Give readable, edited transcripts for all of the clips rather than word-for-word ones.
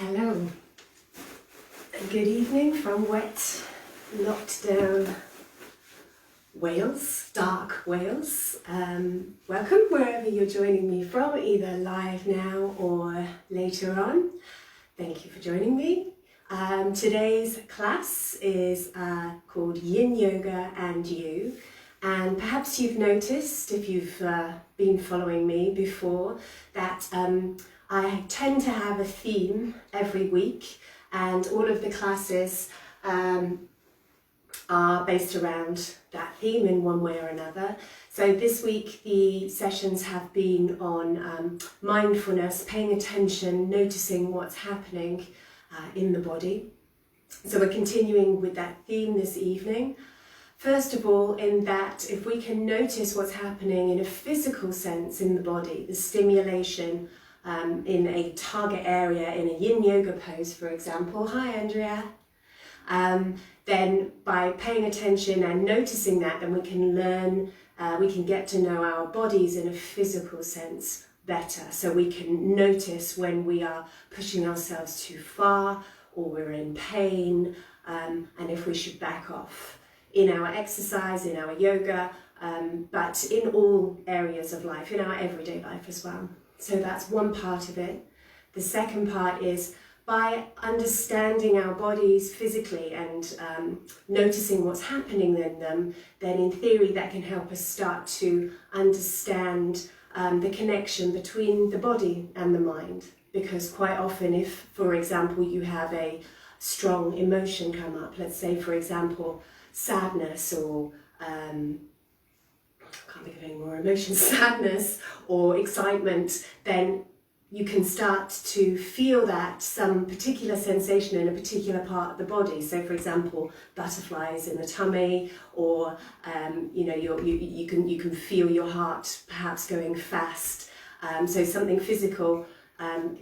Hello, and good evening from wet, locked down Wales, dark Wales. Welcome wherever you're joining me from, either live now or later on. Thank you for joining me. Today's class is called Yin Yoga and You. And perhaps you've noticed, if you've been following me before, that I tend to have a theme every week, and all of the classes are based around that theme in one way or another. So this week the sessions have been on mindfulness, paying attention, noticing what's happening in the body. So we're continuing with that theme this evening. First of all, in that if we can notice what's happening in a physical sense in the body, the stimulation in a target area, in a Yin Yoga pose, for example. Hi, Andrea. Then by paying attention and noticing that, then we can learn, we can get to know our bodies in a physical sense better. So we can notice when we are pushing ourselves too far or we're in pain, and if we should back off in our exercise, in our yoga, but in all areas of life, in our everyday life as well. So that's one part of it. The second part is by understanding our bodies physically and noticing what's happening in them, then in theory that can help us start to understand the connection between the body and the mind. Because quite often if, for example, you have a strong emotion come up, let's say, for example, sadness or can't think of any more emotions, sadness or excitement, then you can start to feel that some particular sensation in a particular part of the body. So for example, butterflies in the tummy, or you can feel your heart perhaps going fast. So something physical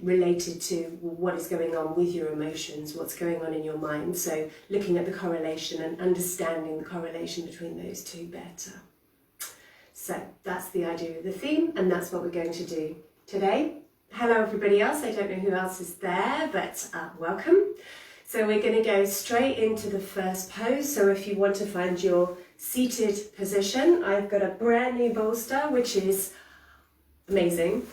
related to what is going on with your emotions, what's going on in your mind. So looking at the correlation and understanding the correlation between those two better. So that's the idea of the theme, and that's what we're going to do today. Hello everybody else, I don't know who else is there, but welcome. So we're going to go straight into the first pose. So if you want to find your seated position, I've got a brand new bolster, which is amazing.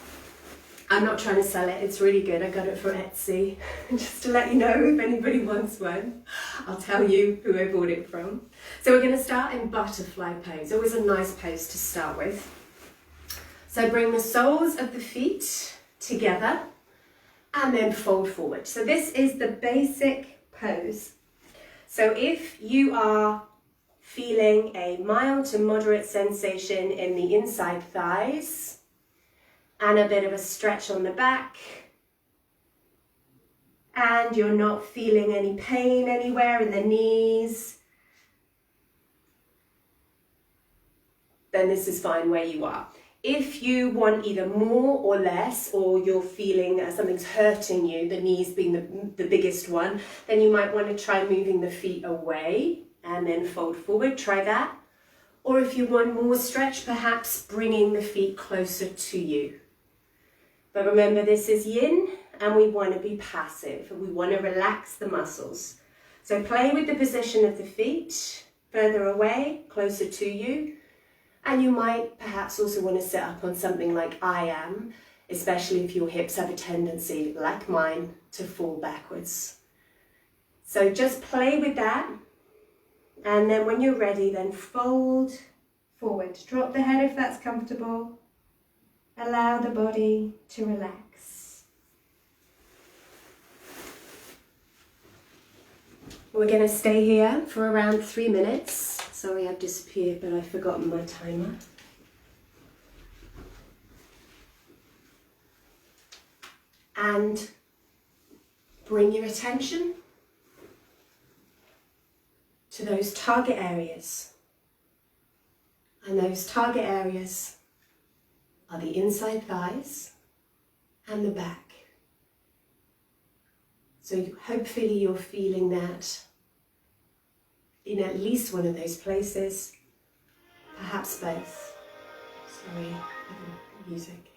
I'm not trying to sell it, it's really good. I got it from Etsy. Just to let you know if anybody wants one, I'll tell you who I bought it from. So we're going to start in butterfly pose. Always a nice pose to start with. So bring the soles of the feet together and then fold forward. So this is the basic pose. So if you are feeling a mild to moderate sensation in the inside thighs, and a bit of a stretch on the back, and you're not feeling any pain anywhere in the knees, then this is fine where you are. If you want either more or less, or you're feeling something's hurting you, the knees being the biggest one, then you might want to try moving the feet away and then fold forward. Try that. Or if you want more stretch, perhaps bringing the feet closer to you. But remember, this is yin, and we want to be passive. We want to relax the muscles. So play with the position of the feet, further away, closer to you. And you might perhaps also want to sit up on something like I am, especially if your hips have a tendency, like mine, to fall backwards. So just play with that. And then when you're ready, then fold forward. Drop the head if that's comfortable. Allow the body to relax. We're going to stay here for around 3 minutes. Sorry, I've disappeared, but I've forgotten my timer. And bring your attention to those target areas. And those target areas are the inside thighs and the back. So hopefully you're feeling that in at least one of those places, perhaps both. Sorry, music.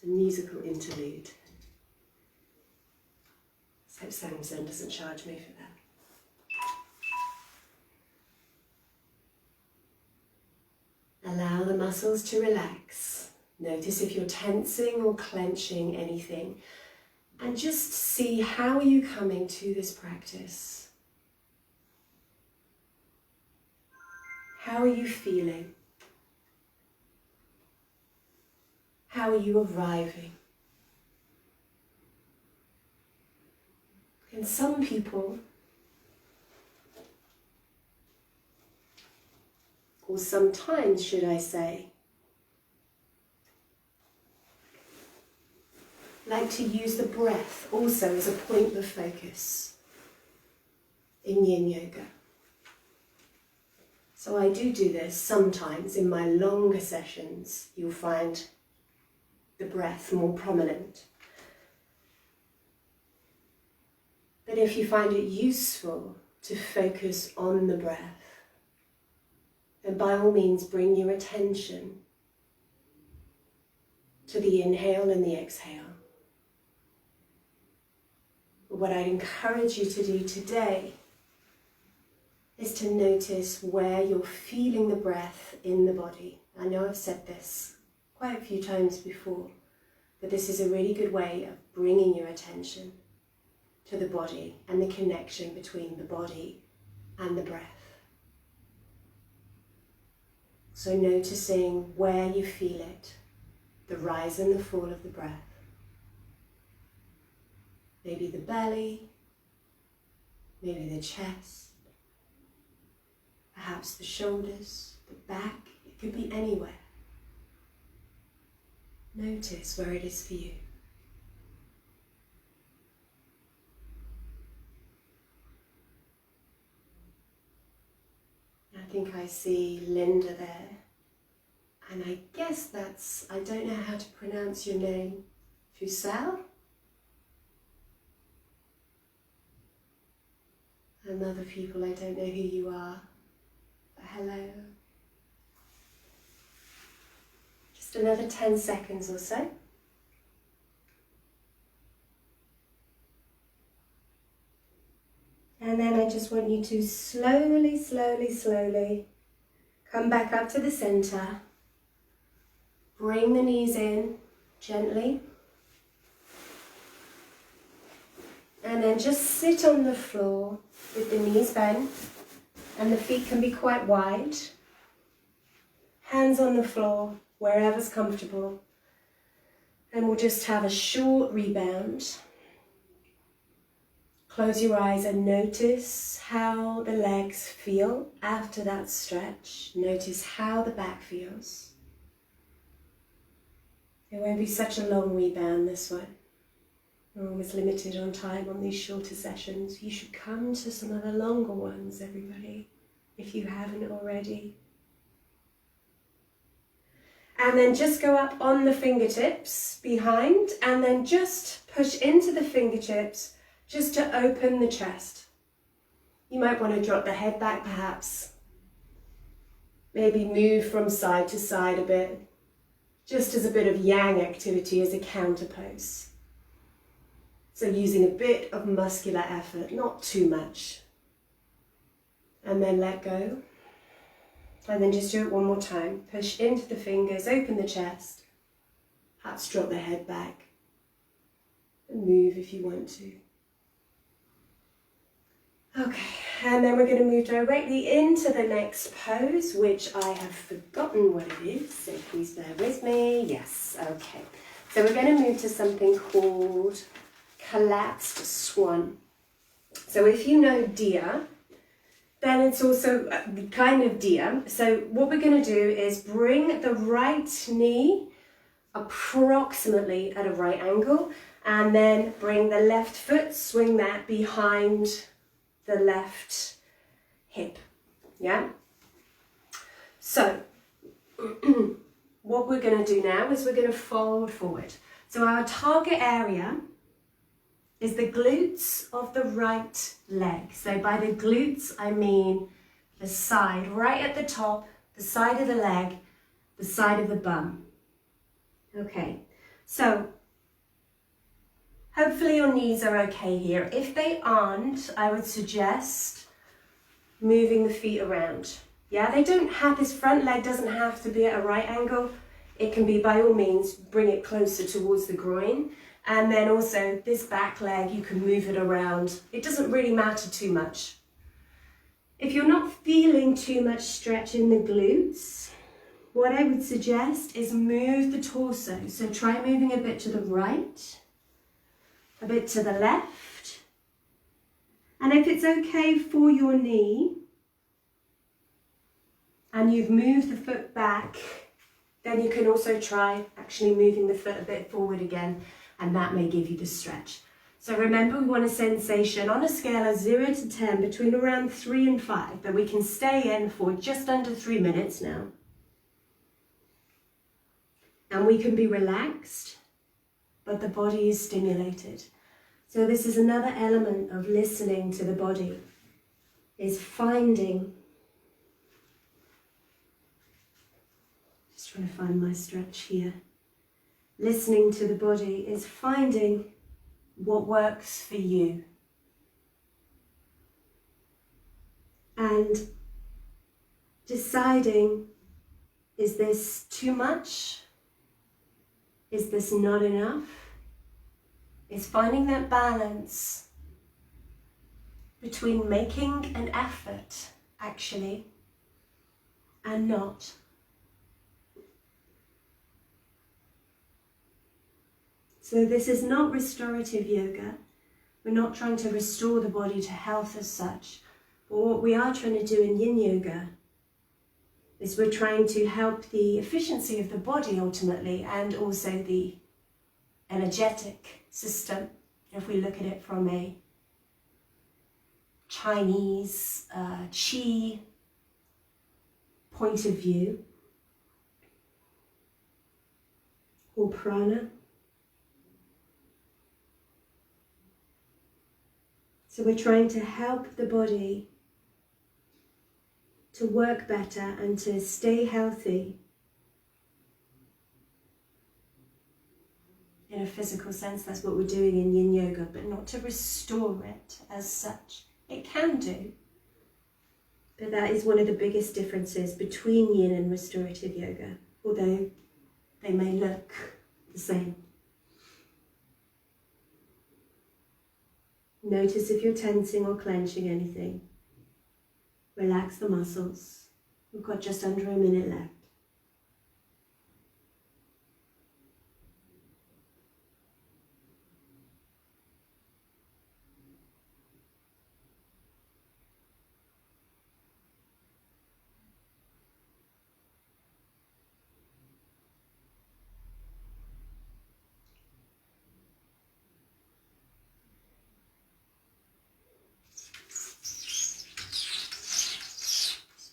a musical interlude. Let's hope Samson doesn't charge me for that. Allow the muscles to relax. Notice if you're tensing or clenching anything. And just see, how are you coming to this practice? How are you feeling? How are you arriving? And some people, or sometimes should I say, like to use the breath also as a point of focus in Yin Yoga. So I do this sometimes in my longer sessions. You'll find the breath more prominent. But if you find it useful to focus on the breath, then by all means bring your attention to the inhale and the exhale. But what I'd encourage you to do today is to notice where you're feeling the breath in the body. I know I've said this quite a few times before, but this is a really good way of bringing your attention to the body and the connection between the body and the breath. So noticing where you feel it, the rise and the fall of the breath. Maybe the belly, maybe the chest, perhaps the shoulders, the back, it could be anywhere. Notice where it is for you. I think I see Linda there, and I guess that's, I don't know how to pronounce your name, Fusel? And other people, I don't know who you are, but hello. Just another 10 seconds or so. And then I just want you to slowly, slowly, slowly come back up to the center. Bring the knees in gently. And then just sit on the floor with the knees bent, and the feet can be quite wide. Hands on the floor, wherever's comfortable. And we'll just have a short rebound. Close your eyes and notice how the legs feel after that stretch. Notice how the back feels. It won't be such a long rebound, this one. We're always limited on time on these shorter sessions. You should come to some of the longer ones, everybody, if you haven't already. And then just go up on the fingertips behind, and then just push into the fingertips just to open the chest. You might want to drop the head back perhaps. Maybe move from side to side a bit, just as a bit of yang activity as a counter pose. So using a bit of muscular effort, not too much. And then let go. And then just do it one more time. Push into the fingers, open the chest. Perhaps drop the head back. And move if you want to. Okay, and then we're going to move directly into the next pose, which I have forgotten what it is, so please bear with me. Yes, okay. So we're going to move to something called collapsed swan. So if you know deer, then it's also kind of deer. So what we're going to do is bring the right knee approximately at a right angle, and then bring the left foot, swing that behind the left hip. Yeah? So what we're going to do now is we're going to fold forward. So our target area is the glutes of the right leg. So by the glutes, I mean the side, right at the top, the side of the leg, the side of the bum. Okay, So hopefully your knees are okay here. If they aren't, I would suggest moving the feet around. Yeah, they don't have, this front leg doesn't have to be at a right angle. It can be, by all means, bring it closer towards the groin. And then also this back leg, you can move it around. It doesn't really matter too much. If you're not feeling too much stretch in the glutes, what I would suggest is move the torso. So try moving a bit to the right, a bit to the left. And if it's okay for your knee, and you've moved the foot back, then you can also try actually moving the foot a bit forward again, and that may give you the stretch. So remember, we want a sensation on a scale of 0 to 10 between around 3 and 5 that we can stay in for just under 3 minutes now. And we can be relaxed, but the body is stimulated. So this is another element of listening to the body, is finding, just trying to find my stretch here. Listening to the body is finding what works for you. And deciding, is this too much? Is this not enough? It's finding that balance between making an effort, actually, and not. So this is not restorative yoga. We're not trying to restore the body to health as such. But what we are trying to do in Yin Yoga is we're trying to help the efficiency of the body ultimately, and also the energetic system, if we look at it from a Chinese Qi point of view, or prana. So we're trying to help the body to work better and to stay healthy in a physical sense. That's what we're doing in Yin Yoga, but not to restore it as such. It can do, but that is one of the biggest differences between Yin and restorative yoga, although they may look the same. Notice if you're tensing or clenching anything. Relax the muscles. We've got just under a minute left.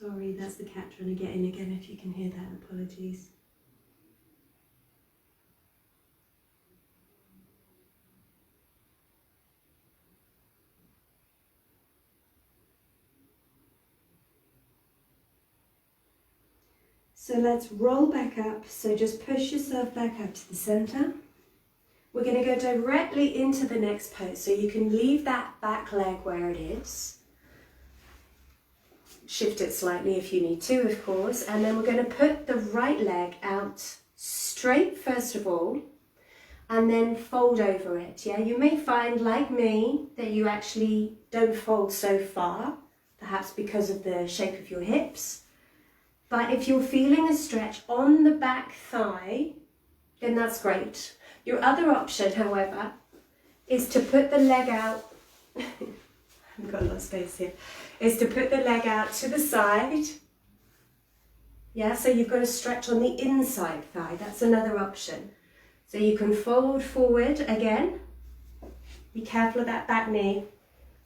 Sorry, that's the cat trying to get in again. If you can hear that, apologies. So let's roll back up. So just push yourself back up to the center. We're going to go directly into the next pose. So you can leave that back leg where it is. Shift it slightly if you need to, of course. And then we're going to put the right leg out straight first of all, and then fold over it. Yeah, you may find, like me, that you actually don't fold so far, perhaps because of the shape of your hips. But if you're feeling a stretch on the back thigh, then that's great. Your other option, however, is to put the leg out. I've got a lot of space here. Is to put the leg out to the side. Yeah, so you've got a stretch on the inside thigh. That's another option. So you can fold forward again. Be careful of that back knee.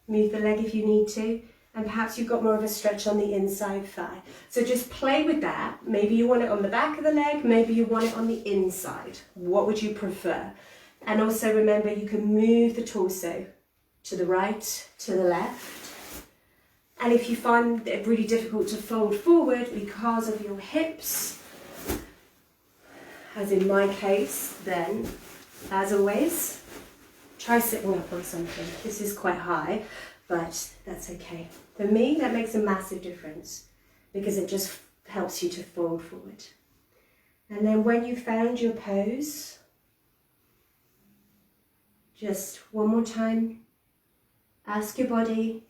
Move the leg if you need to. And perhaps you've got more of a stretch on the inside thigh. So just play with that. Maybe you want it on the back of the leg. Maybe you want it on the inside. What would you prefer? And also remember, you can move the torso to the right, to the left. And if you find it really difficult to fold forward because of your hips, as in my case, then, as always, try sitting up on something. This is quite high, but that's okay. For me, that makes a massive difference because it just helps you to fold forward. And then when you found your pose, just one more time, ask your body,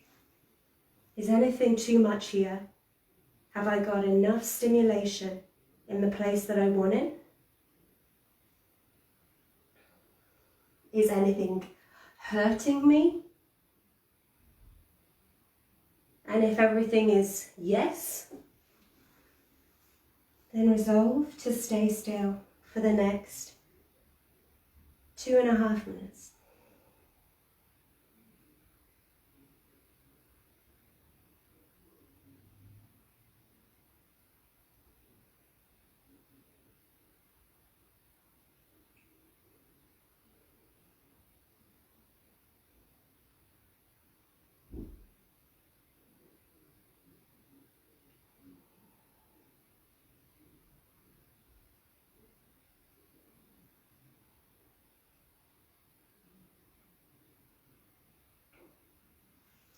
is anything too much here? Have I got enough stimulation in the place that I want it? Is anything hurting me? And if everything is yes, then resolve to stay still for the next 2.5 minutes.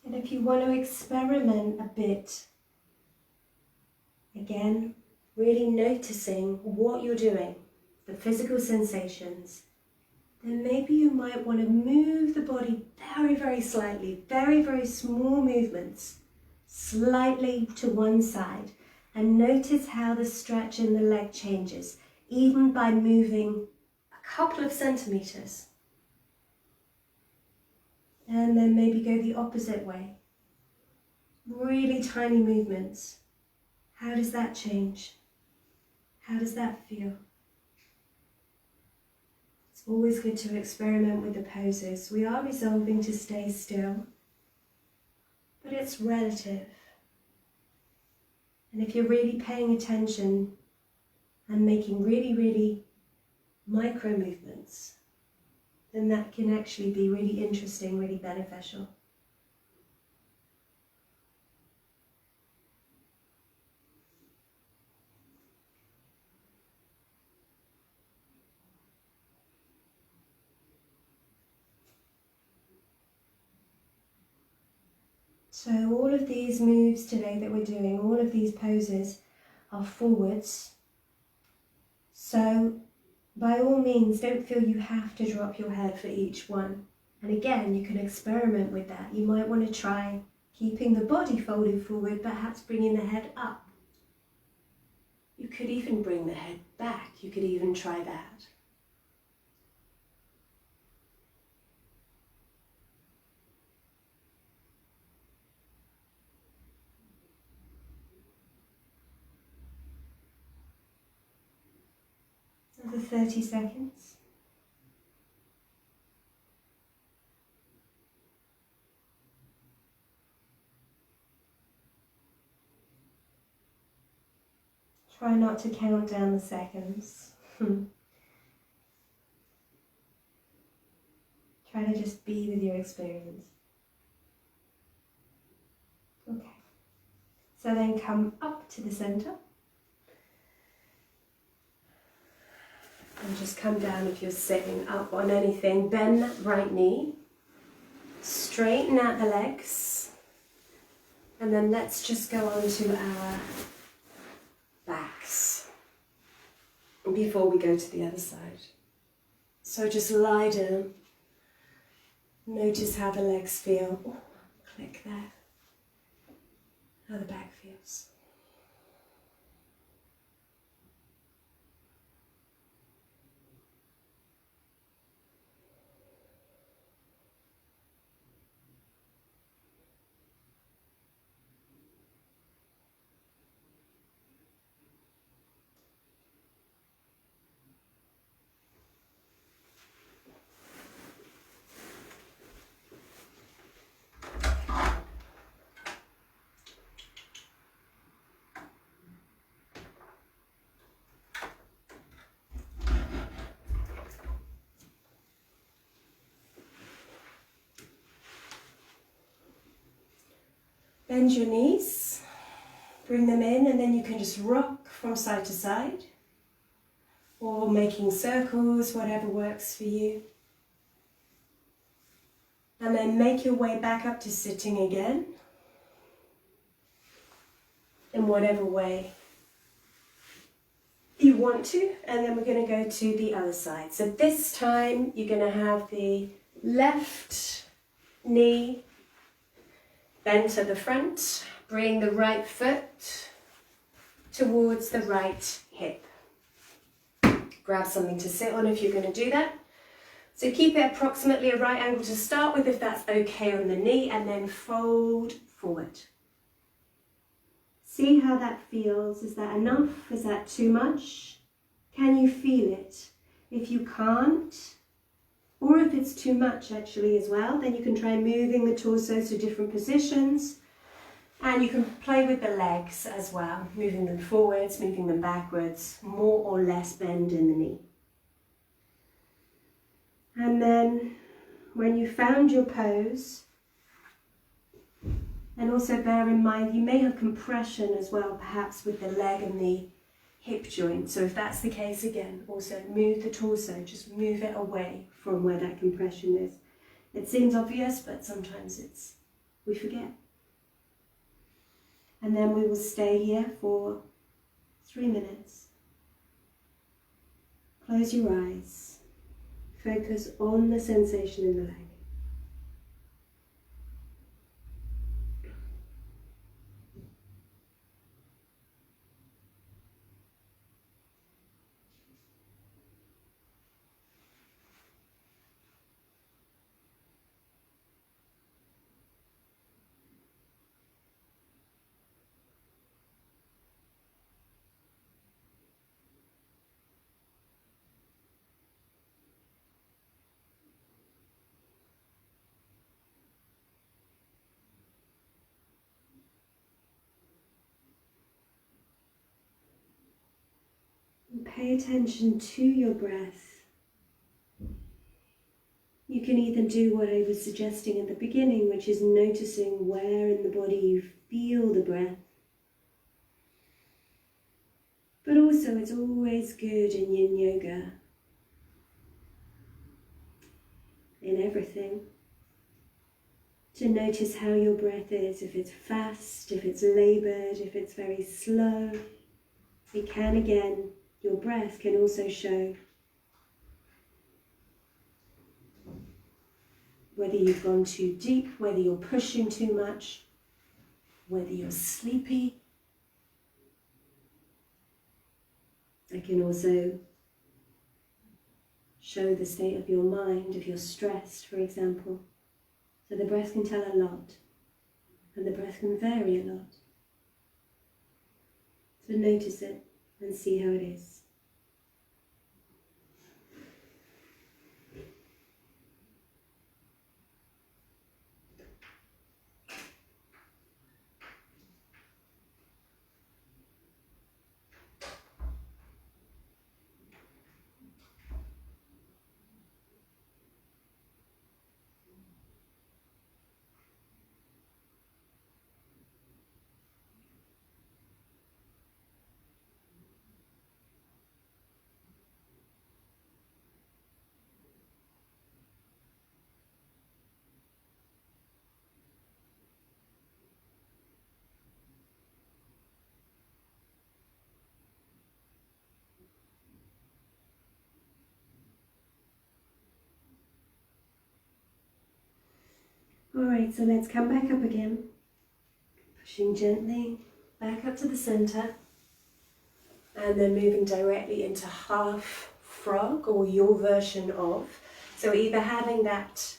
And if you want to experiment a bit, again, really noticing what you're doing, the physical sensations, then maybe you might want to move the body very, very slightly, very, very small movements, slightly to one side, and notice how the stretch in the leg changes, even by moving a couple of centimeters. And then maybe go the opposite way. Really tiny movements. How does that change? How does that feel? It's always good to experiment with the poses. We are resolving to stay still, but it's relative. And if you're really paying attention and making really, really micro movements, then that can actually be really interesting, really beneficial. So all of these moves today that we're doing, all of these poses are forwards. So by all means, don't feel you have to drop your head for each one. And again, you can experiment with that. You might want to try keeping the body folded forward, perhaps bringing the head up. You could even bring the head back. You could even try that. Another 30 seconds. Try not to count down the seconds. Try to just be with your experience. Okay. So then come up to the center. And just come down if you're sitting up on anything. Bend that right knee. Straighten out the legs. And then let's just go on to our backs before we go to the other side. So just lie down. Notice how the legs feel. Oh, click there. How the back feels. Bend your knees, bring them in, and then you can just rock from side to side. or making circles, whatever works for you. And then make your way back up to sitting again, in whatever way you want to. And then we're going to go to the other side. So this time you're going to have the left knee bent to the front. Bring the right foot towards the right hip. Grab something to sit on if you're going to do that. So keep it approximately a right angle to start with, if that's okay on the knee, and then fold forward. See how that feels. Is that enough? Is that too much? Can you feel it? If you can't, or if it's too much actually as well, then you can try moving the torso to different positions, and you can play with the legs as well, moving them forwards, moving them backwards, more or less bend in the knee. And then when you found your pose, and also bear in mind you may have compression as well, perhaps with the leg and the hip joint. So if that's the case, again, also move the torso, just move it away from where that compression is. It seems obvious, but sometimes we forget. And then we will stay here for 3 minutes. Close your eyes. Focus on the sensation in the leg. Pay attention to your breath. You can either do what I was suggesting at the beginning, which is noticing where in the body you feel the breath. But also it's always good in Yin Yoga, in everything, to notice how your breath is, if it's fast, if it's laboured, if it's very slow. It can, again, your breath can also show whether you've gone too deep, whether you're pushing too much, whether you're sleepy. It can also show the state of your mind, if you're stressed, for example. So the breath can tell a lot, and the breath can vary a lot. So notice it and see how it is. Alright, so let's come back up again, pushing gently back up to the centre, and then moving directly into half frog, or your version of. So either having that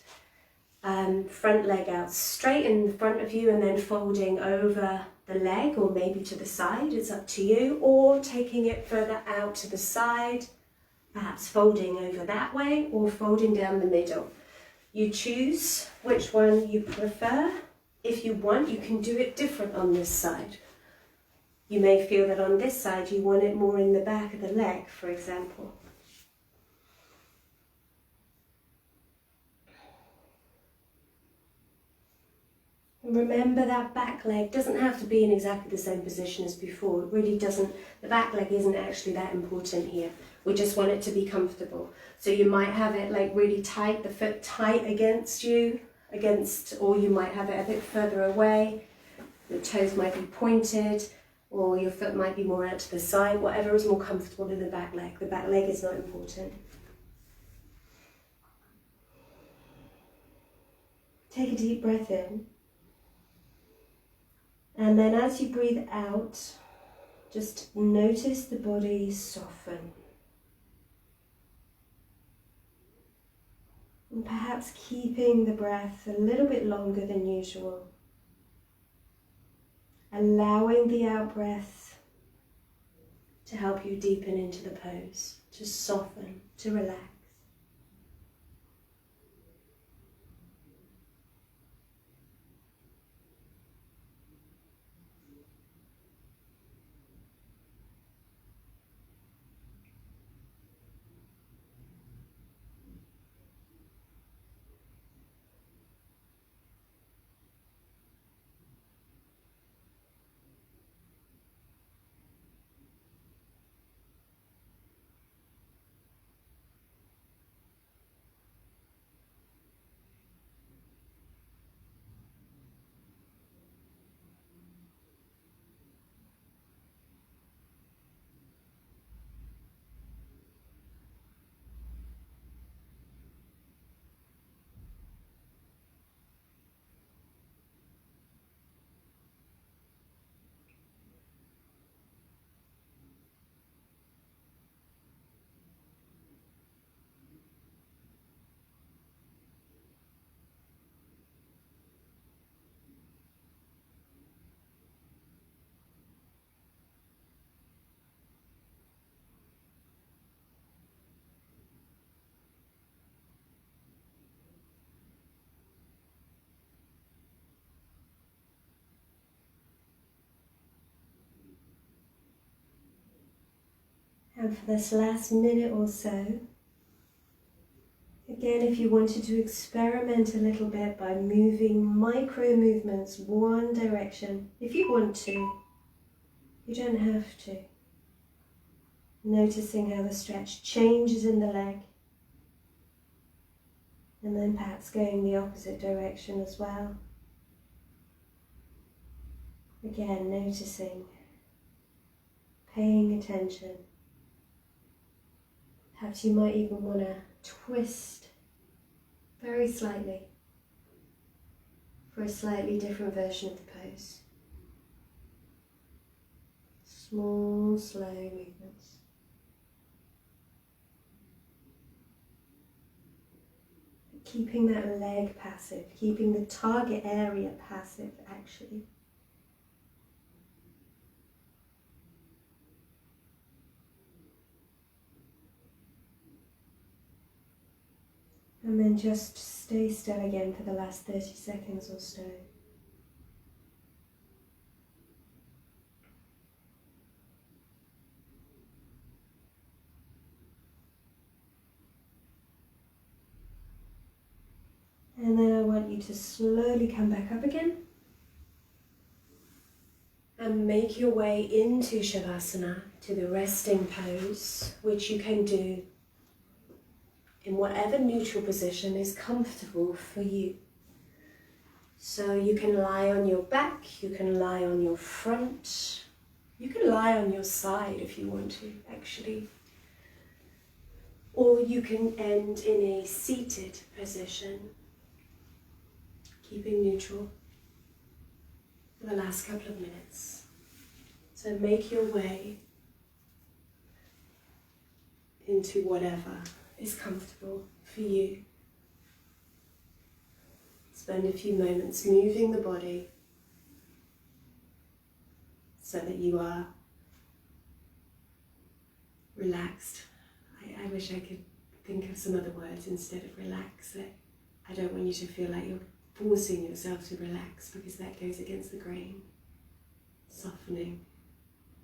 front leg out straight in front of you and then folding over the leg, or maybe to the side, it's up to you, or taking it further out to the side, perhaps folding over that way or folding down the middle. You choose which one you prefer. If you want, you can do it different on this side. You may feel that on this side you want it more in the back of the leg, for example. Remember that back leg doesn't have to be in exactly the same position as before. It really doesn't. The back leg isn't actually that important here. We just want it to be comfortable. So you might have it like really tight, the foot tight against you, or you might have it a bit further away. The toes might be pointed, or your foot might be more out to the side, whatever is more comfortable in the back leg. The back leg is not important. Take a deep breath in. And then as you breathe out, just notice the body soften. And perhaps keeping the breath a little bit longer than usual. Allowing the out-breath to help you deepen into the pose, to soften, to relax. And for this last minute or so, again, if you wanted to experiment a little bit by moving micro movements one direction, if you want to, you don't have to. Noticing how the stretch changes in the leg, and then perhaps going the opposite direction as well. Again, noticing, paying attention. Perhaps you might even want to twist very slightly for a slightly different version of the pose. Small, slow movements. Keeping that leg passive, keeping the target area passive actually. And then just stay still again for the last 30 seconds or so. And then I want you to slowly come back up again. And make your way into Shavasana, to the resting pose, which you can do in whatever neutral position is comfortable for you. So you can lie on your back, you can lie on your front, you can lie on your side if you want to, actually. Or you can end in a seated position, keeping neutral for the last couple of minutes. So make your way into whatever is comfortable for you. Spend a few moments moving the body so that you are relaxed. I wish I could think of some other words instead of relax. I don't want you to feel like you're forcing yourself to relax, because that goes against the grain. Softening,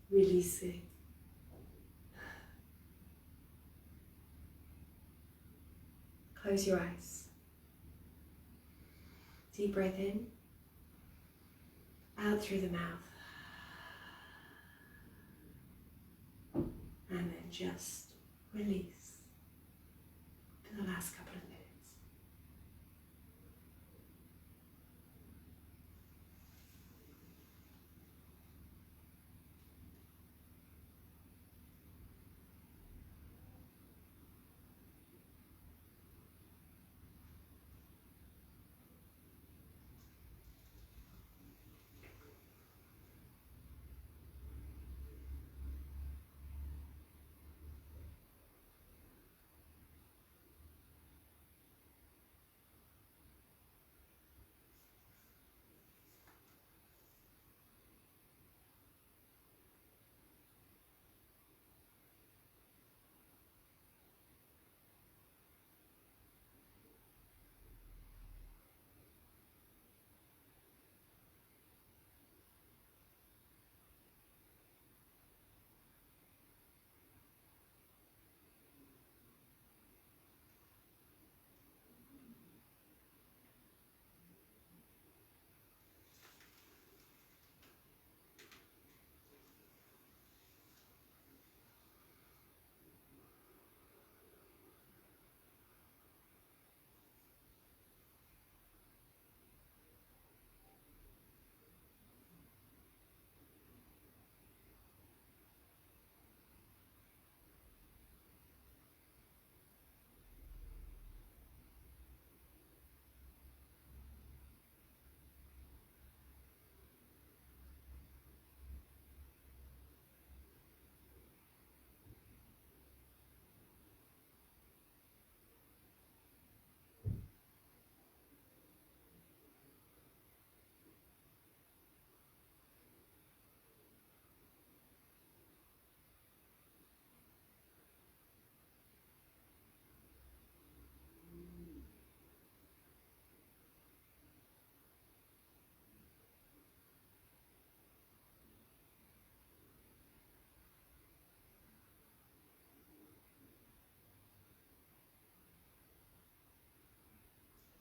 releasing. Close your eyes. Deep breath in, out through the mouth, and then just release for the last couple of minutes.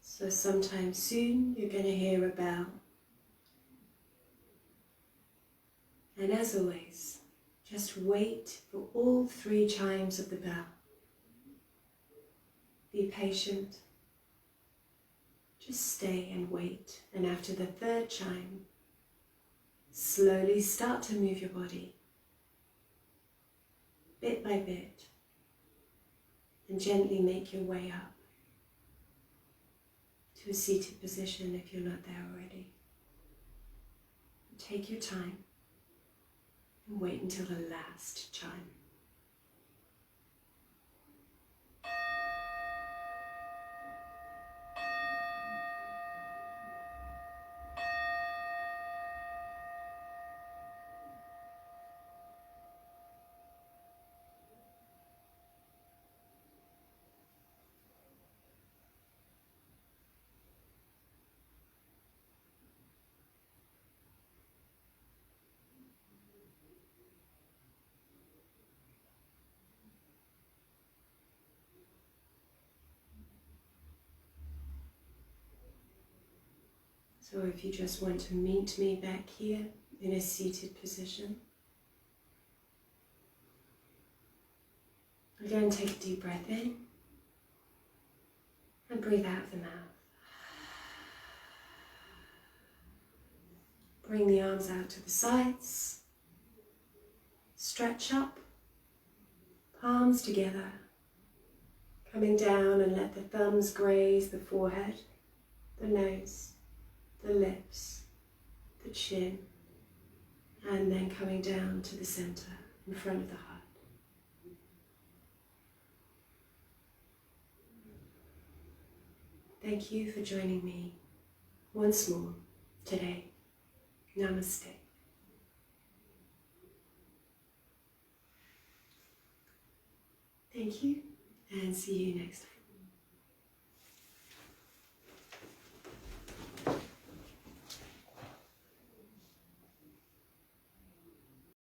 So sometime soon you're going to hear a bell. And as always, just wait for all 3 chimes of the bell. Be patient. Just stay and wait. And after the 3rd chime, slowly start to move your body, bit by bit, and gently make your way up to a seated position if you're not there already. Take your time and wait until the last chime. So if you just want to meet me back here in a seated position, again take a deep breath in and breathe out of the mouth. Bring the arms out to the sides, stretch up, palms together, coming down, and let the thumbs graze the forehead, the nose, the lips, the chin, and then coming down to the center in front of the heart. Thank you for joining me once more today. Namaste. Thank you, and see you next time.